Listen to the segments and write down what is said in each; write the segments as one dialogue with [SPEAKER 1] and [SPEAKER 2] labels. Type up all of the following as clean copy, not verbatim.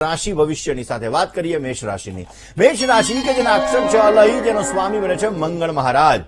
[SPEAKER 1] રાશિ ભવિષ્યની સાથે વાત કરીએ મેષ રાશિની. મેષ રાશિ કે જેના અક્ષર છે અલહી, જેનો સ્વામી બને છે મંગળ મહારાજ.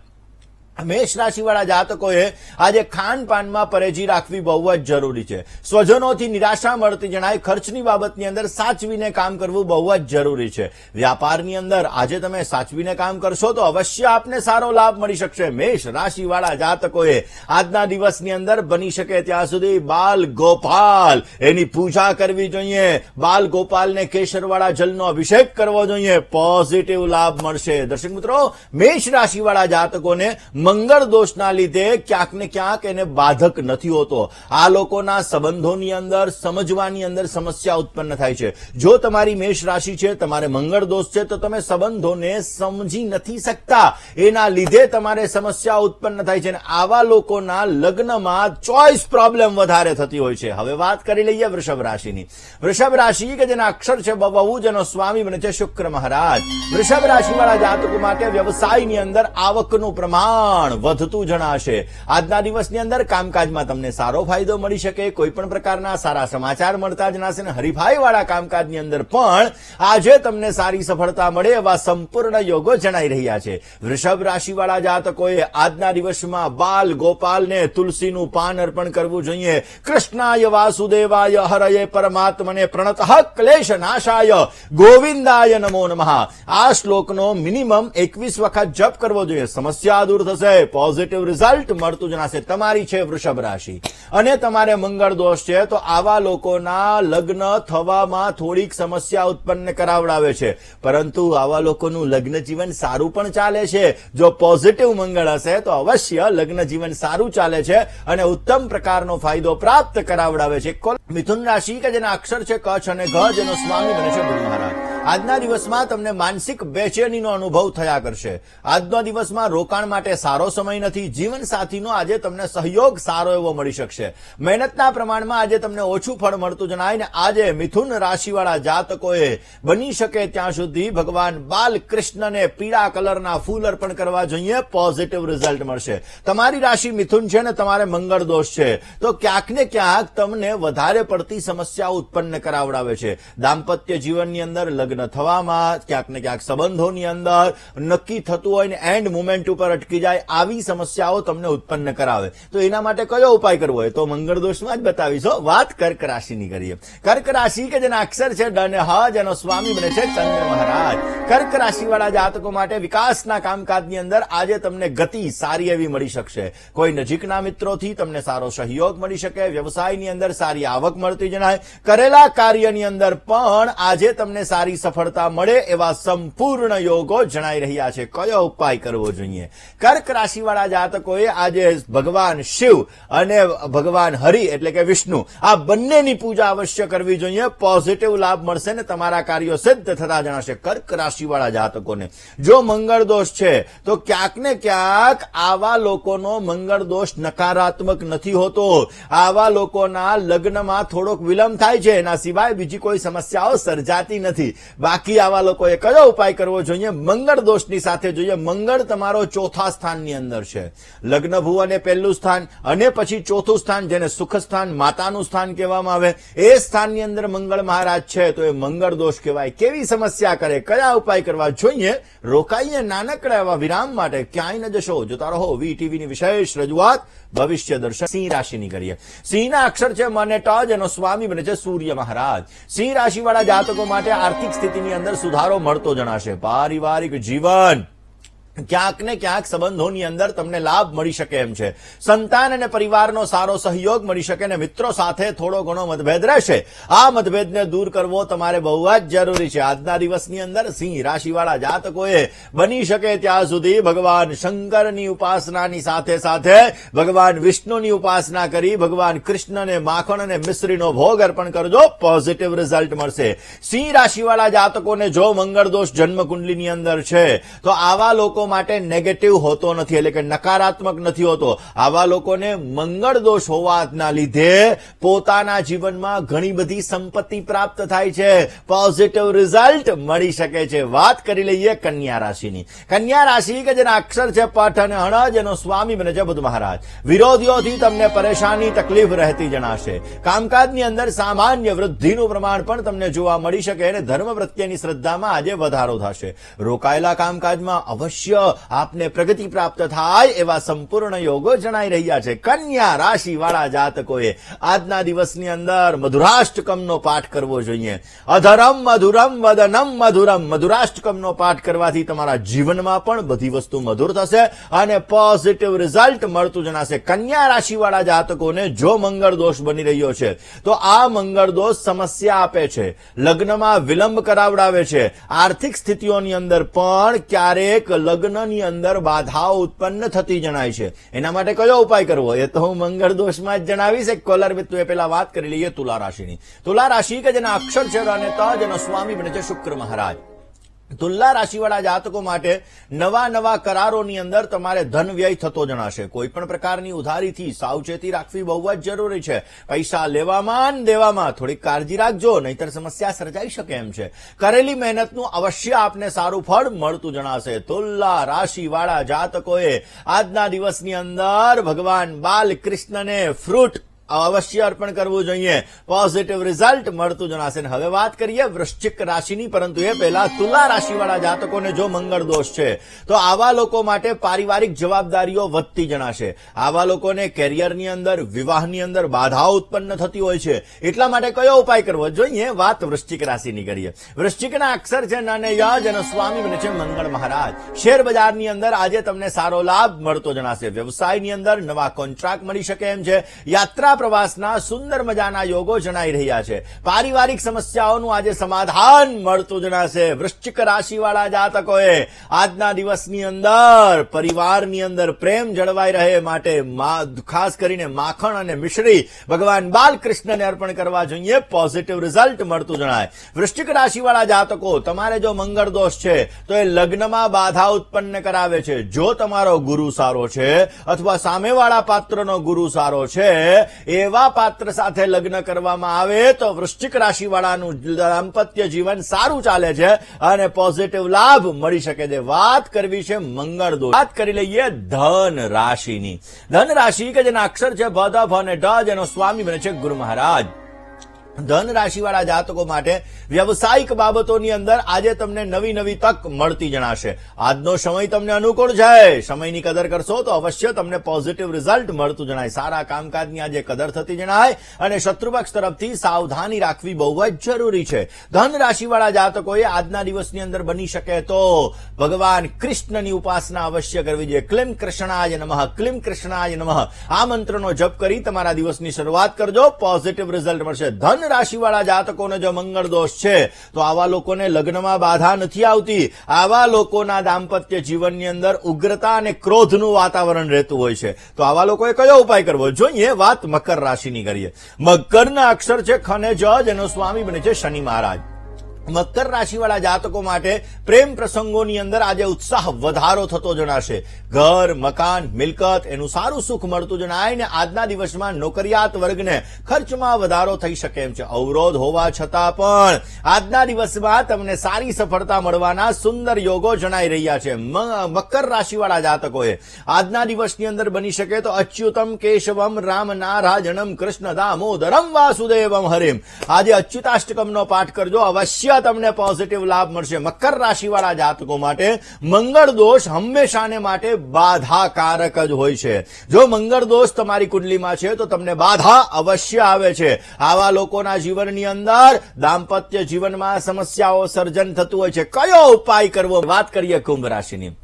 [SPEAKER 1] મેષ રાશિવાળા જાતકોએ આજે ખાનપાનમાં પરેજી રાખવી બહુ જ જરૂરી છે. સ્વજનોથી નિરાશા મળતી જણાય. ખર્ચની બાબતની અંદર સાચવીને કામ કરવું બહુ જ જરૂરી છે. વ્યાપારની અંદર આજે તમે સાચવીને કામ કરશો તો અવશ્ય આપને સારો લાભ મળી શકશે. મેષ રાશિવાળા જાતકોએ આજના દિવસની અંદર બની શકે ત્યાં સુધી બાલ ગોપાલ એની પૂજા કરવી જોઈએ. બાલ ગોપાલને કેસરવાળા જલનો અભિષેક કરવો જોઈએ. પોઝિટિવ લાભ મળશે. દર્શક મિત્રો, મેષ રાશિવાળા જાતકોને મંગળ દોષના લીધે ક્યાંક ને ક્યાંક એને બાધક નથી હોતો. આ લોકોના સંબંધોની અંદર સમજવાની અંદર સમસ્યા ઉત્પન્ન થાય છે. જો તમારી મેષ રાશિ છે, તમારે મંગળ દોષ છે, તો તમે સંબંધોને સમજી નથી શકતા. એના લીધે તમારે સમસ્યા ઉત્પન્ન થાય છે અને આવા લોકોના લગ્નમાં ચોઇસ પ્રોબ્લેમ વધારે થતી હોય છે. હવે વાત કરી લઈએ વૃષભ રાશિની. વૃષભ રાશિ કે જેના અક્ષર છે બહુ, જેનો સ્વામી બને છે શુક્ર મહારાજ. વૃષભ રાશિવાળા જાતકો માટે વ્યવસાયની અંદર આવકનું પ્રમાણ વધતું જણાશે. આજના દિવસની અંદર કામકાજમાં તમને સારો ફાયદો મળી શકે. કોઈ પણ પ્રકારના સારા સમાચાર મળતા જણાશે અને હરીફાઈ વાળા કામકાજની અંદર પણ આજે તમને સારી સફળતા મળે એવા સંપૂર્ણ યોગો જણાઈ રહ્યા છે. વૃષભ રાશિવાળા જાતકોએ આજના દિવસમાં બાલ ગોપાલને તુલસીનું પાન અર્પણ કરવું જોઈએ. કૃષ્ણાય વાસુદેવાય હરયે પરમાત્મને પ્રણતઃ ક્લેશ નાશાય ગોવિંદાય નમો નમઃ. આ શ્લોકનો મિનિમમ 21 વખત જપ કરવો જોઈએ. સમસ્યા દૂર થશે. પોઝિટિવ રિઝલ્ટ મળતું જણાશે. તમારી છે વૃષભ રાશિ અને તમારે મંગળ દોષ છે, તો આવા લોકોના લગ્ન થવામાં થોડીક સમસ્યા ઉત્પન્ન કરાવડાવે છે, પરંતુ આવા લોકોનું લગ્ન જીવન સારું પણ ચાલે છે. જો પોઝિટિવ મંગળ હશે તો અવશ્ય લગ્ન જીવન સારું ચાલે છે અને ઉત્તમ પ્રકારનો ફાયદો પ્રાપ્ત કરાવડાવે છે. મિથુન રાશિ કે જેના અક્ષર છે કચ્છ અને ઘ, જેનો સ્વામી બને છે ગુરુ મહારાજ. આજના દિવસમાં તમને માનસિક બેચેનીનો અનુભવ થયા કરશે. આજના દિવસમાં રોકાણ માટે સારો સમય નથી. જીવન સાથીનો આજે તમને સહયોગ સારો એવો મળી શકશે. મહેનતના પ્રમાણમાં આજે તમને ઓછું ફળ મળતું જણાય ને આજે મિથુન રાશિવાળા જાતકોએ બની શકે ત્યાં સુધી ભગવાન બાલકૃષ્ણને પીળા કલરના ફૂલ અર્પણ કરવા જોઈએ. પોઝિટિવ રિઝલ્ટ મળશે. તમારી રાશિ મિથુન છે ને તમારે મંગળ દોષ છે, તો ક્યાંક ને ક્યાંક તમને વધારે પડતી સમસ્યાઓ ઉત્પન્ન કરાવડાવે છે. દાંપત્ય જીવનની અંદર લગ્ન થવામાં, ક્યાંક ને ક્યાંક સંબંધોની અંદર નક્કી થતું હોય ને એન્ડ મુમેન્ટ ઉપર અટકી જાય, આવી સમસ્યાઓ તમને ઉત્પન્ન કરાવે. તો એના માટે કયો ઉપાય કરવો હોય તો મંગળ દોષમાં જ બતાવીશો. વાત કર્ક રાશિની કરીએ. કર્ક રાશિ કે જેના અક્ષર છે ડ અને હ, જેનો સ્વામી બને છે ચંદ્ર મહારાજ. કર્ક રાશિવાળા જાતકો માટે વિકાસના કામકાજની અંદર આજે તમને ગતિ સારી એવી મળી શકશે. કોઈ નજીકના મિત્રોથી તમને સારો સહયોગ મળી શકે. વ્યવસાયની અંદર સારી આવક મળતી જણાય. કરેલા કાર્યની અંદર પણ આજે તમને સારી સફળતા મળે એવા સંપૂર્ણ યોગો જણાઈ રહ્યા છે. કયો ઉપાય કરવો જોઈએ? કર્ક રાશિવાળા જાતકોએ આજે ભગવાન શિવ અને ભગવાન હરિ એટલે કે વિષ્ણુ, આ બંનેની પૂજા અવશ્ય કરવી જોઈએ. પોઝિટિવ લાભ મળશે ને તમારા કાર્યો સિદ્ધ થતા જણાશે. કર્ક રાશિવાળા જાતકોને જો મંગળ દોષ છે તો ક્યાંક ને ક્યાંક આવા લોકોનો મંગળ દોષ નકારાત્મક નથી હોતો. આવા લોકોના લગ્નમાં થોડોક વિલંબ થાય છે, એના સિવાય બીજી કોઈ સમસ્યાઓ સર્જાતી નથી. બાકી આવા લોકોએ કયો ઉપાય કરવો જોઈએ? મંગળ દોષની સાથે જોઈએ. મંગળ તમારો ચોથા સ્થાનની અંદર છે. લગ્ન ભુવને પહેલું સ્થાન અને પછી ચોથું સ્થાન, જેને સુખ સ્થાન, માતાનું સ્થાન કહેવામાં આવે, એ સ્થાનની અંદર મંગળ મહારાજ છે, તો એ મંગળ દોષ કહેવાય. કેવી સમસ્યા કરે, કયા ઉપાય કરવા જોઈએ? રોકાઈને નાનકડા એવા વિરામ માટે ક્યાંય ન જશો. જોતા રહો વીટીવીની વિશેષ રજૂઆત ભવિષ્ય દર્શન. સિંહ રાશિની કરીએ. સિંહના અક્ષર છે મ અને ટ, જેનો સ્વામી બને છે સૂર્ય મહારાજ. સિંહ રાશિવાળા જાતકો માટે આર્થિક સ્થિતિની અંદર સુધારો મળતો જણાશે. પારિવારિક જીવન ક્યાંક ને ક્યાંક સંબંધોની અંદર તમને લાભ મળી શકે એમ છે. સંતાન અને પરિવારનો સારો સહયોગ મળી શકે અને મિત્રો સાથે થોડો ઘણો મતભેદ રહેશે. આ મતભેદને દૂર કરવો તમારે બહુ જ જરૂરી છે. આજના દિવસની અંદર સિંહ રાશિવાળા જાતકોએ બની શકે ત્યાં સુધી ભગવાન શંકરની ઉપાસનાની સાથે સાથે ભગવાન વિષ્ણુની ઉપાસના કરી ભગવાન કૃષ્ણને માખણ અને મિશ્રીનો ભોગ અર્પણ કરજો. પોઝિટિવ રિઝલ્ટ મળશે. સિંહ રાશિવાળા જાતકોને જો મંગળ દોષ જન્મ કુંડલીની અંદર છે તો આવા લોકો લોકો માટે નેગેટિવ હોતો નથી, એટલે કે નકારાત્મક નથી હોતો. આવા લોકોને મંગળ દોષ હોવાના લીધે પોતાના જીવનમાં ઘણી બધી સંપત્તિ પ્રાપ્ત થાય છે, પોઝિટિવ રિઝલ્ટ મળી શકે છે. વાત કરી લઈએ કન્યા રાશિની. કન્યા રાશિ કે જેના અક્ષર છે પઠ અને હણ, જેનો સ્વામી બને છે બુધ મહારાજ. વિરોધીઓથી તમને પરેશાની તકલીફ રહેતી જણાશે. કામકાજની અંદર સામાન્ય વૃદ્ધિનું પ્રમાણ પણ તમને જોવા મળી શકે અને ધર્મ પ્રત્યેની શ્રદ્ધામાં આજે વધારો થશે. રોકાયેલા કામકાજમાં અવશ્ય આપને પ્રગતિ પ્રાપ્ત થાય એવા સંપૂર્ણ યોગો જણાઈ રહ્યા છે. કન્યા રાશિ વાળા જાતકોએ આજના દિવસની અંદર મધુરાષ્ટકમનો પાઠ કરવો જોઈએ. અધરમ મધુરમ વદનમ મધુરમ. મધુરાષ્ટકમનો પાઠ કરવાથી તમારા જીવનમાં પણ બધી વસ્તુ મધુર થશે અને પોઝિટિવ રિઝલ્ટ મળતું જણાશે. કન્યા રાશિ વાળા જાતકોને જો મંગળ દોષ બની રહ્યો છે તો આ મંગળ દોષ સમસ્યા આપે છે, લગ્નમાં વિલંબ કરાવડાવે છે. આર્થિક સ્થિતિઓની અંદર પણ ક્યારેક લગ્નની અંદર બાધાઓ ઉત્પન્ન થતી જણાય છે. એના માટે કયો ઉપાય કરવો એ તો હું મંગળ દોષમાં જ જણાવીશ. એક કોલર વિથ એ પહેલા વાત કરી લઈએ તુલા રાશિની. તુલા રાશિ કે જેના અક્ષર છે અને ત, જેનો સ્વામી બને છે શુક્ર મહારાજ. તુલા રાશિવાળા જાતકો માટે નવા કરારોની અંદર તમારે ધન વ્યય થતો જણાશે. કોઈ પણ પ્રકારની ઉધારીથી સાવચેતી રાખવી બહુ જ જરૂરી છે. પૈસા લેવામાં અને દેવામાં થોડીક કાળજી રાખજો, નહીતર સમસ્યા સર્જાઈ શકે એમ છે. કરેલી મહેનતનું અવશ્ય આપને સારું ફળ મળતું જણાશે. તુલા રાશિવાળા જાતકોએ આજના દિવસની અંદર ભગવાન બાલકૃષ્ણને ફ્રૂટ અવશ્ય અર્પણ કરવું જોઈએ. પોઝિટિવ રિઝલ્ટ મળતું જણાશે. હવે વાત કરીએ વૃશ્ચિક રાશિની, પરંતુ એ પહેલા તુલા રાશિવાળા જાતકોને જો મંગળ દોષ છે તો આવા લોકો માટે પારિવારિક જવાબદારીઓ વધતી જણાશે. આવા લોકોને કેરિયરની અંદર, વિવાહની અંદર બાધાઓ ઉત્પન્ન થતી હોય છે. એટલા માટે કયો ઉપાય કરવો જોઈએ? વાત વૃશ્ચિક રાશિની કરીએ. વૃશ્ચિકના અક્ષર છે ન અને ય, જેનો સ્વામી બને છે મંગળ મહારાજ. શેર બજારની અંદર આજે તમને સારો લાભ મળતો જણાશે. વ્યવસાયની અંદર નવા કોન્ટ્રાક્ટ મળી શકે એમ છે. યાત્રા પ્રવાસના સુંદર મજાના યોગો જણાઈ રહ્યા છે. પારિવારિક સમસ્યાઓનું આજે સમાધાન મળતું જણાશે. વૃશ્ચિક રાશિવાળા જાતકોએ આજના દિવસની અંદર પરિવારની અંદર પ્રેમ જળવાઈ રહે માટે ખાસ કરીને માખણ અને મિશ્રી ભગવાન બાલકૃષ્ણને અર્પણ કરવા જોઈએ. પોઝિટિવ રિઝલ્ટ મળતું જણાય. વૃશ્ચિક રાશિવાળા જાતકો, તમારે જો મંગળ દોષ છે તો એ લગ્નમાં બાધા ઉત્પન્ન કરાવે છે. જો તમારો ગુરુ સારો છે અથવા સામેવાળા પાત્રનો ગુરુ સારો છે, એવા પાત્ર સાથે લગ્ન કરવામાં આવે તો વૃશ્ચિક રાશિવાળાનું દાંપત્ય જીવન સારું ચાલે છે અને પોઝિટિવ લાભ મળી શકે છે. વાત કરવી છે મંગળ દોષ. વાત કરી લઈએ ધન રાશિની. ધન રાશિ કે જેના અક્ષર છે ભ, ધ, ભ અને ઢ, જેનો સ્વામી બને છે ગુરુ મહારાજ. ધન રાશિવાળા જાતકો માટે વ્યવસાયિક બાબતોની અંદર આજે તમને નવી તક મળતી જણાશે. આજનો સમય તમને અનુકૂળ છે. સમયની કદર કરશો તો અવશ્ય તમને પોઝિટિવ રિઝલ્ટ મળતું જણાય. સારા કામકાજની આજે કદર થતી જણાય અને શત્રુપક્ષ તરફથી સાવધાની રાખવી બહુ જ જરૂરી છે. ધન રાશિવાળા જાતકોએ આજના દિવસની અંદર બની શકે તો ભગવાન કૃષ્ણની ઉપાસના અવશ્ય કરવી જોઈએ. ક્લીમ કૃષ્ણાય નમઃ, ક્લીમ કૃષ્ણાય નમઃ આ મંત્રનો જપ કરી તમારા દિવસની શરૂઆત કરજો. પોઝિટિવ રિઝલ્ટ મળશે. ધન રાશિવાળા જાતકોને જો મંગળ દોષ છે તો આવા લોકોને લગ્નમાં બાધા નથી આવતી. આવા લોકોના દાંપત્ય જીવનની અંદર ઉગ્રતા અને ક્રોધનું વાતાવરણ રહેતું હોય છે. તો આવા લોકોએ કયો ઉપાય કરવો જોઈએ? વાત મકર રાશિની કરીએ. મકરના અક્ષર છે ખ અને જ, જેનો સ્વામી બને છે શનિ મહારાજ. મકર રાશિવાળા જાતકો માટે પ્રેમ પ્રસંગોની અંદર આજે ઉત્સાહ વધારો થતો જણાશે. ઘર, મકાન, મિલકત એનું સારું સુખ મળતું જણાય ને આજના દિવસમાં નોકરિયાત વર્ગને ખર્ચમાં વધારો થઈ શકે એમ છે. અવરોધ હોવા છતાં પણ આજના દિવસમાં તમને સારી સફળતા મળવાના સુંદર યોગો જણાઈ રહ્યા છે. મકર રાશિવાળા જાતકોએ આજના દિવસની અંદર બની શકે તો અચ્યુતમ કેશવમ રામ નારાયણમ કૃષ્ણ દામોદરમ વાસુદેવમ હરિમ આજે અચ્યુતાષ્ટકમનો પાઠ કરજો. અવશ્ય તમને પોઝિટિવ લાભ મળશે. મકર રાશિવાળા જાતકો માટે મંગળ દોષ હંમેશાને માટે બાધાકારક જ હોય છે. જો મંગળ દોષ તમારી કુંડલીમાં છે તો તમને બાધા અવશ્ય આવે છે. આવા લોકોના જીવનની અંદર દાંપત્ય જીવનમાં સમસ્યાઓ સર્જન થતું હોય છે. કયો ઉપાય કરવો? વાત કરીએ કુંભ રાશિની.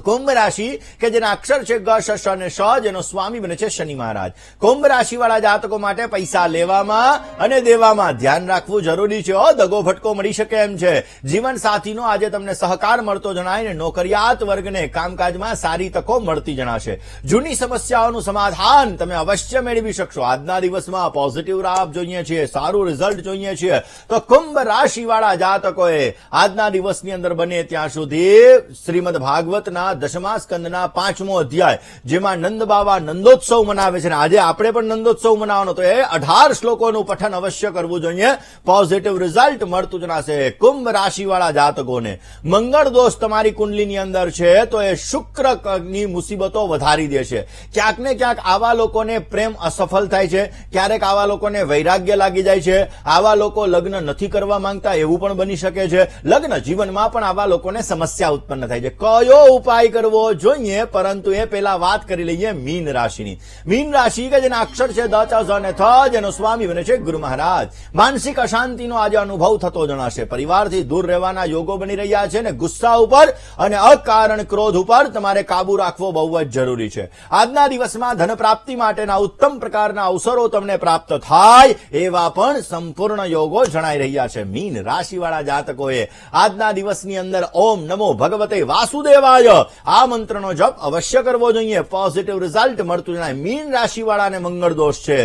[SPEAKER 1] કુંભ રાશિ કે જેના અક્ષર છે ગ, શ, શ અને શ, જેનો સ્વામી બને છે શનિ મહારાજ. કુંભ રાશિવાળા જાતકો માટે પૈસા લેવામાં અને દેવામાં ધ્યાન રાખવું જરૂરી છે. દગો ભટકો મળી શકે એમ છે. જીવન સાથીનો આજે તમને સહકાર મળતો જણાય ને નોકરિયાત વર્ગને કામકાજમાં સારી તકો મળતી જણાશે. જૂની સમસ્યાઓનું સમાધાન તમે અવશ્ય મેળવી શકશો. આજના દિવસમાં પોઝિટિવ લાભ જોઈએ છીએ, સારું રિઝલ્ટ જોઈએ છીએ તો કુંભ રાશિવાળા જાતકોએ આજના દિવસની અંદર બને ત્યાં સુધી શ્રીમદ ભાગવત પુરાણના 10મા સ્કંદના 5મો અધ્યાય, જેમાં નંદ બાવા નંદોત્સવ મનાવે છે. આજે આપણે પણ નંદોત્સવ મનાવવાનો, તો એ 18 શ્લોકોનું પઠન અવશ્ય કરવું જોઈએ. પોઝિટિવ રિઝલ્ટ મળતું જણાશે. કુંભ રાશિવાળા જાતકોને મંગળ દોષ તમારી કુંડલીની અંદર છે, તો એ શુક્રની મુસીબતો વધારી દે છે. ક્યાંક ને ક્યાંક આવા લોકોને પ્રેમ અસફળ થાય છે, ક્યારેક આવા લોકોને વૈરાગ્ય લાગી જાય છે, આવા લોકો લગ્ન નથી કરવા માંગતા એવું પણ બની શકે છે. લગ્ન જીવનમાં પણ આવા લોકોને સમસ્યા ઉત્પન્ન થાય છે. કયો ઉપાય કરવો જોઈએ, પરંતુ એ પહેલા વાત કરી લઈએ મીન રાશિની. મીન રાશિ કે જેના અક્ષર છે દ, ચ, ઝ અને થ, જેનો સ્વામી બને છે ગુરુ મહારાજ. માનસિક અશાંતિનો આજે અનુભવ થતો જણાશે. પરિવારથી દૂર રહેવાના યોગો બની રહ્યા છે, ને ગુસ્સા ઉપર અને અકારણ ક્રોધ ઉપર તમારે કાબુ રાખવો બહુ જ જરૂરી છે. આજના દિવસમાં ધન પ્રાપ્તિ માટેના ઉત્તમ પ્રકારના અવસરો તમને પ્રાપ્ત થાય એવા પણ સંપૂર્ણ યોગો જણાઈ રહ્યા છે. મીન રાશિવાળા જાતકોએ આજના દિવસની અંદર ઓમ નમો ભગવતે વાસુદેવાય આ મંત્રનો જપ અવશ્ય કરવો જોઈએ. પોઝિટિવ રિઝલ્ટ મળતું જણાય. મીન રાશિવાળાને મંગળ દોષ છે,